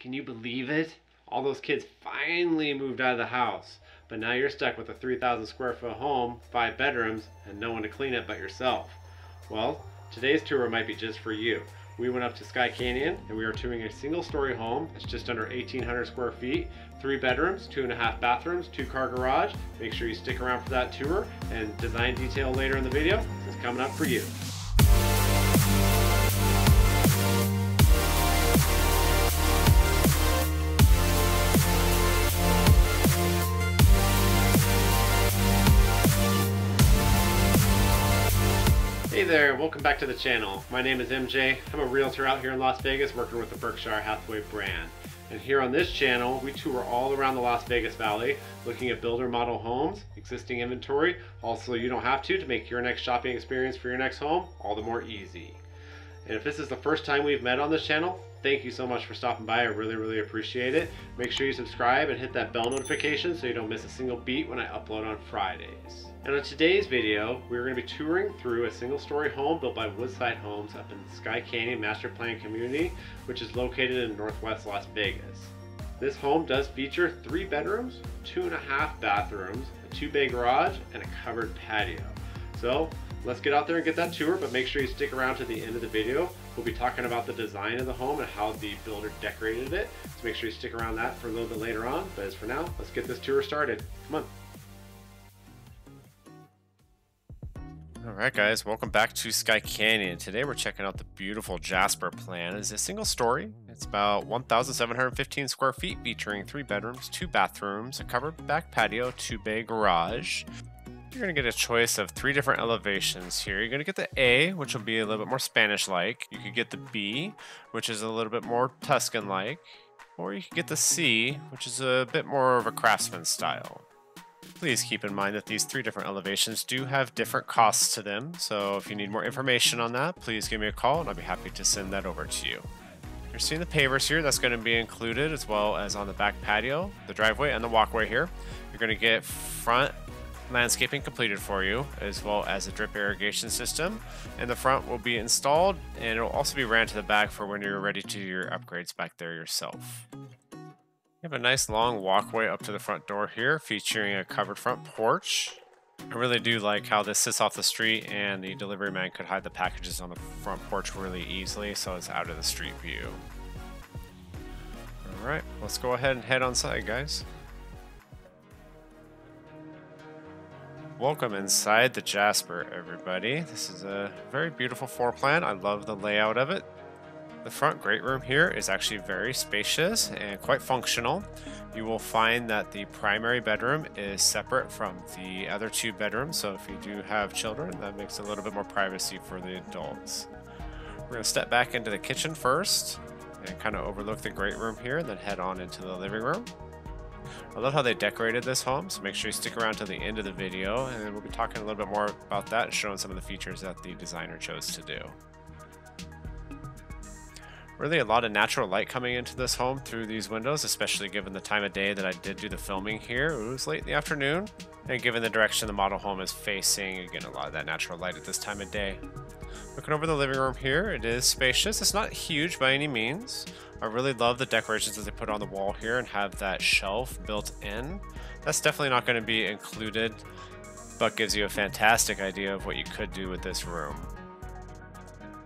Can you believe it? All those kids finally moved out of the house, but now you're stuck with a 3,000 square foot home, 5 bedrooms, and no one to clean it but yourself. Well, today's tour might be just for you. We went up to Skye Canyon and we are touring a single story home that's just under 1,800 square feet, 3 bedrooms, 2.5 bathrooms, 2-car garage. Make sure you stick around for that tour, and design detail later in the video is coming up for you. Hey there, welcome back to the channel. My name is MJ. I'm a realtor out here in Las Vegas working with the Berkshire Hathaway brand. And here on this channel, we tour all around the Las Vegas Valley, looking at builder model homes, existing inventory, also you don't have to make your next shopping experience for your next home all the more easy. And if this is the first time we've met on this channel, thank you so much for stopping by. I really appreciate it. Make sure you subscribe and hit that bell notification so you don't miss a single beat when I upload on Fridays. And on today's video, we're going to be touring through a single story home built by Woodside Homes up in the Skye Canyon Master Plan community, which is located in northwest Las Vegas. This home does feature 3 bedrooms, 2.5 bathrooms, a 2-bay garage, and a covered patio. So let's get out there and get that tour, but make sure you stick around to the end of the video. We'll be talking about the design of the home and how the builder decorated it. So make sure you stick around that for a little bit later on. But as for now, let's get this tour started. Come on. Alright guys, welcome back to Skye Canyon. Today we're checking out the beautiful Jasper plan. It's a single story. It's about 1,715 square feet, featuring 3 bedrooms, 2 bathrooms, a covered back patio, 2-bay garage. You're going to get a choice of 3 different elevations here. You're going to get the A, which will be a little bit more Spanish-like. You could get the B, which is a little bit more Tuscan-like. Or you could get the C, which is a bit more of a craftsman style. Please keep in mind that these 3 different elevations do have different costs to them, so if you need more information on that, please give me a call and I'll be happy to send that over to you. You're seeing the pavers here, that's going to be included, as well as on the back patio, the driveway, and the walkway here. You're going to get front landscaping completed for you, as well as a drip irrigation system, and the front will be installed, and it will also be ran to the back for when you're ready to do your upgrades back there yourself. You have a nice long walkway up to the front door here, featuring a covered front porch. I really do like how this sits off the street, and the delivery man could hide the packages on the front porch really easily, so it's out of the street view. Alright, let's go ahead and head on side, guys. Welcome inside the Jasper, everybody. This is a very beautiful floor plan. I love the layout of it. The front great room here is actually very spacious and quite functional. You will find that the primary bedroom is separate from the other 2 bedrooms, so if you do have children, that makes a little bit more privacy for the adults. We're going to step back into the kitchen first and kind of overlook the great room here, and then head on into the living room. I love how they decorated this home, so make sure you stick around to the end of the video, and we'll be talking a little bit more about that and showing some of the features that the designer chose to do. Really a lot of natural light coming into this home through these windows, especially given the time of day that I did do the filming here. It was late in the afternoon, and given the direction the model home is facing, again, a lot of that natural light at this time of day. Looking over the living room here, it is spacious. It's not huge by any means. I really love the decorations that they put on the wall here and have that shelf built in. That's definitely not going to be included, but gives you a fantastic idea of what you could do with this room.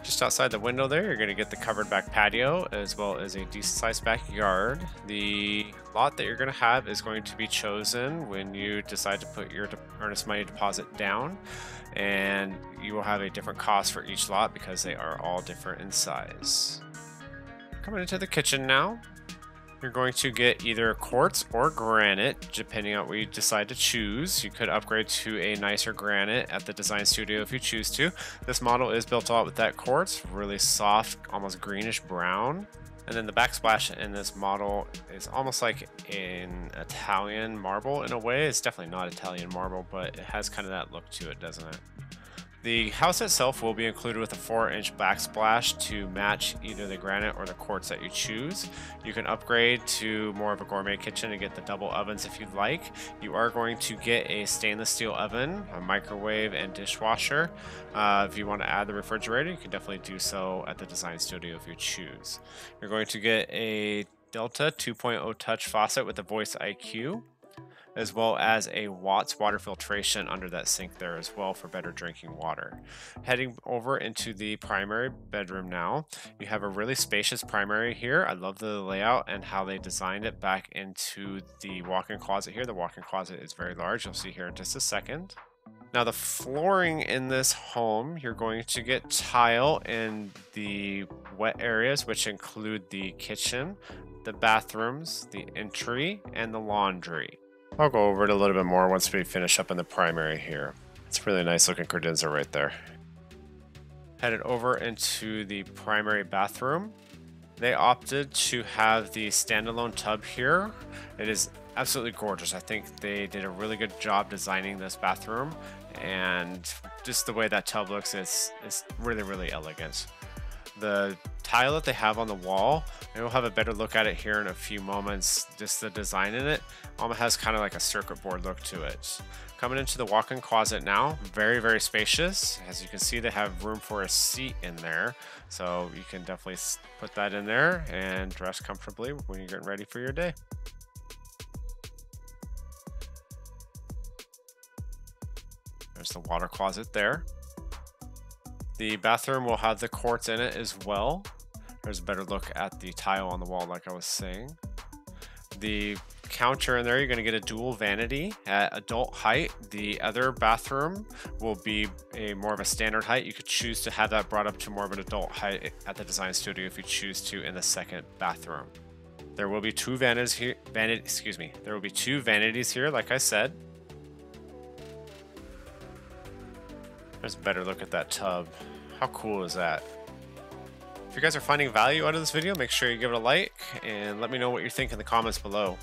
Just outside the window there, you're going to get the covered back patio, as well as a decent sized backyard. The lot that you're going to have is going to be chosen when you decide to put your earnest money deposit down, and you will have a different cost for each lot because they are all different in size. Coming into the kitchen now, you're going to get either quartz or granite, depending on what you decide to choose. You could upgrade to a nicer granite at the design studio if you choose to. This model is built out with that quartz, really soft, almost greenish brown. And then the backsplash in this model is almost like an Italian marble in a way. It's definitely not Italian marble, but it has kind of that look to it, doesn't it? The house itself will be included with a 4-inch backsplash to match either the granite or the quartz that you choose. You can upgrade to more of a gourmet kitchen and get the double ovens if you'd like. You are going to get a stainless steel oven, a microwave, and dishwasher. If you want to add the refrigerator, you can definitely do so at the design studio if you choose. You're going to get a Delta 2.0 touch faucet with a voice IQ, as well as a Watts water filtration under that sink there as well for better drinking water. Heading over into the primary bedroom now, you have a really spacious primary here. I love the layout and how they designed it back into the walk-in closet here. The walk-in closet is very large. You'll see here in just a second. Now the flooring in this home, you're going to get tile in the wet areas, which include the kitchen, the bathrooms, the entry, and the laundry. I'll go over it a little bit more once we finish up in the primary here. It's a really nice looking credenza right there. Headed over into the primary bathroom. They opted to have the standalone tub here. It is absolutely gorgeous. I think they did a really good job designing this bathroom, and just the way that tub looks is really, really elegant. The tile that they have on the wall, and we'll have a better look at it here in a few moments. Just the design in it almost has kind of like a circuit board look to it. Coming into the walk-in closet now, very, very spacious. As you can see, they have room for a seat in there, so you can definitely put that in there and dress comfortably when you're getting ready for your day. There's the water closet there. The bathroom will have the quartz in it as well. There's a better look at the tile on the wall, like I was saying. The counter in there, you're going to get a dual vanity at adult height. The other bathroom will be more of a standard height. You could choose to have that brought up to more of an adult height at the design studio if you choose to in the second bathroom. There will be two vanities here. There will be two vanities here, like I said. There's a better look at that tub. How cool is that? If you guys are finding value out of this video, make sure you give it a like and let me know what you think in the comments below.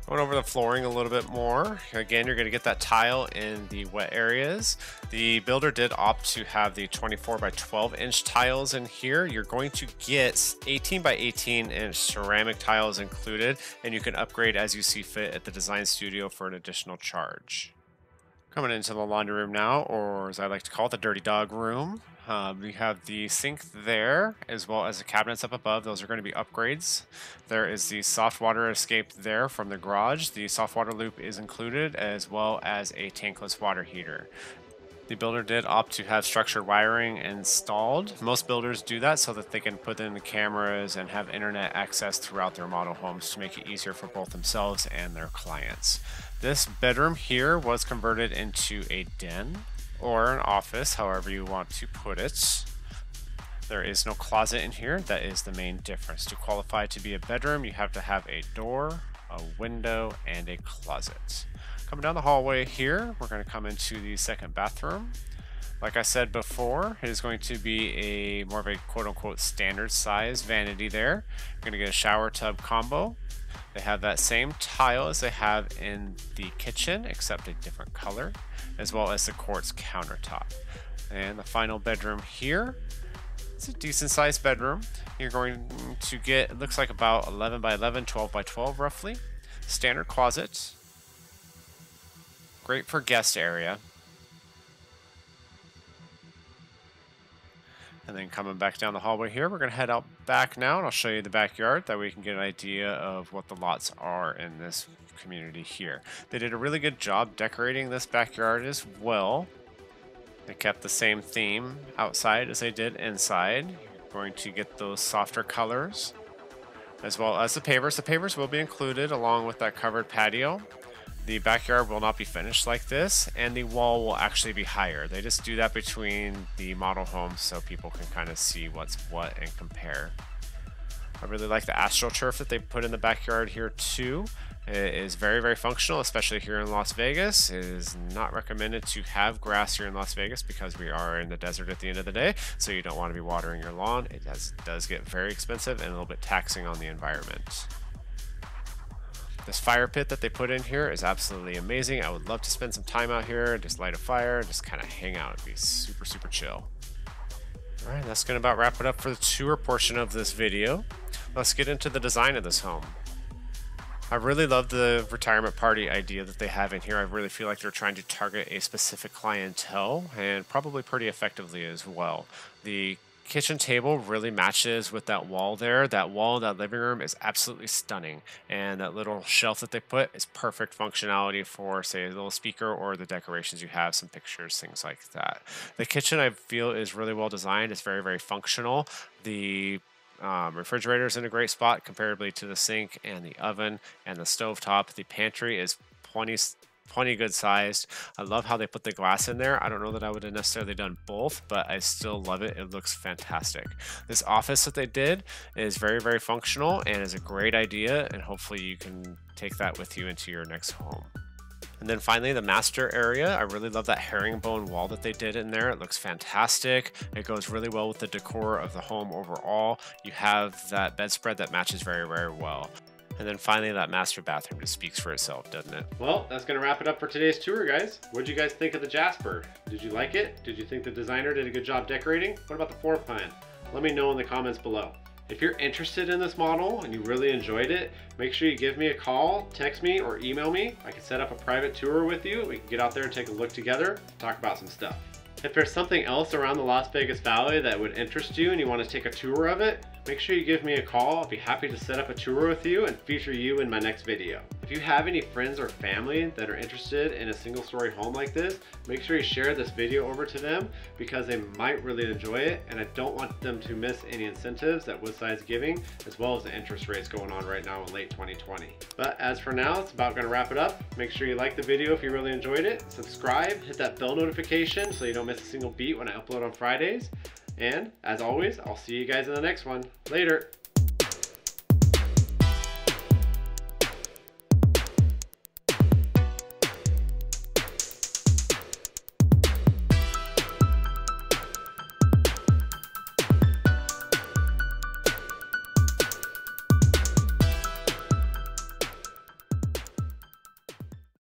Going over the flooring a little bit more. Again, you're going to get that tile in the wet areas. The builder did opt to have the 24 by 12 inch tiles in here. You're going to get 18 by 18 inch ceramic tiles included, and you can upgrade as you see fit at the design studio for an additional charge. Coming into the laundry room now, or as I like to call it, the dirty dog room. We have the sink there, as well as the cabinets up above. Those are going to be upgrades. There is the soft water escape there from the garage. The soft water loop is included, as well as a tankless water heater. The builder did opt to have structured wiring installed. Most builders do that so that they can put in the cameras and have internet access throughout their model homes to make it easier for both themselves and their clients. This bedroom here was converted into a den or an office, however you want to put it. There is no closet in here. That is the main difference. To qualify to be a bedroom, you have to have a door, a window, and a closet. Coming down the hallway here, we're going to come into the second bathroom. Like I said before, it is going to be a more of a quote-unquote standard size vanity there. You're going to get a shower tub combo. They have that same tile as they have in the kitchen, except a different color, as well as the quartz countertop. And the final bedroom here, it's a decent sized bedroom. You're going to get, it looks like about 11 by 11, 12 by 12 roughly. Standard closet. Great for guest area. And then coming back down the hallway here, we're going to head out back now, and I'll show you the backyard. That way you can get an idea of what the lots are in this community here. They did a really good job decorating this backyard as well. They kept the same theme outside as they did inside. You're going to get those softer colors, as well as the pavers. The pavers will be included along with that covered patio. The backyard will not be finished like this, and the wall will actually be higher. They just do that between the model homes so people can kind of see what's what and compare. I really like the astroturf that they put in the backyard here too. It is very, very functional, especially here in Las Vegas. It is not recommended to have grass here in Las Vegas because we are in the desert at the end of the day, so you don't want to be watering your lawn. It does get very expensive and a little bit taxing on the environment. This fire pit that they put in here is absolutely amazing. I would love to spend some time out here, just light a fire, just kind of hang out. It'd be super, super chill. All right, that's going to about wrap it up for the tour portion of this video. Let's get into the design of this home. I really love the retirement party idea that they have in here. I really feel like they're trying to target a specific clientele, and probably pretty effectively as well. The Kitchen table really matches with that wall there. That wall in that living room is absolutely stunning. And that little shelf that they put is perfect functionality for, say, a little speaker or the decorations you have, some pictures, things like that. The kitchen, I feel, is really well designed. It's very, very functional. The refrigerator is in a great spot comparably to the sink and the oven and the stovetop. The pantry is plenty good sized. I love how they put the glass in there. I don't know that I would have necessarily done both, but I still love it. It looks fantastic. This office that they did is very, very functional and is a great idea, and hopefully you can take that with you into your next home. And then finally, the master area. I really love that herringbone wall that they did in there. It looks fantastic. It goes really well with the decor of the home overall. You have that bedspread that matches very, very well. And then finally, that master bathroom just speaks for itself, doesn't it? Well, that's going to wrap it up for today's tour, guys. What did you guys think of the Jasper? Did you like it? Did you think the designer did a good job decorating? What about the floor plan? Let me know in the comments below. If you're interested in this model and you really enjoyed it, make sure you give me a call, text me, or email me. I can set up a private tour with you. We can get out there and take a look together, talk about some stuff. If there's something else around the Las Vegas Valley that would interest you and you want to take a tour of it, make sure you give me a call. I'll be happy to set up a tour with you and feature you in my next video. If you have any friends or family that are interested in a single-story home like this, make sure you share this video over to them because they might really enjoy it, and I don't want them to miss any incentives that Woodside's giving, as well as the interest rates going on right now in late 2020. But as for now, it's about going to wrap it up. Make sure you like the video if you really enjoyed it, subscribe, hit that bell notification so you don't miss a single beat when I upload on Fridays. And as always, I'll see you guys in the next one. Later.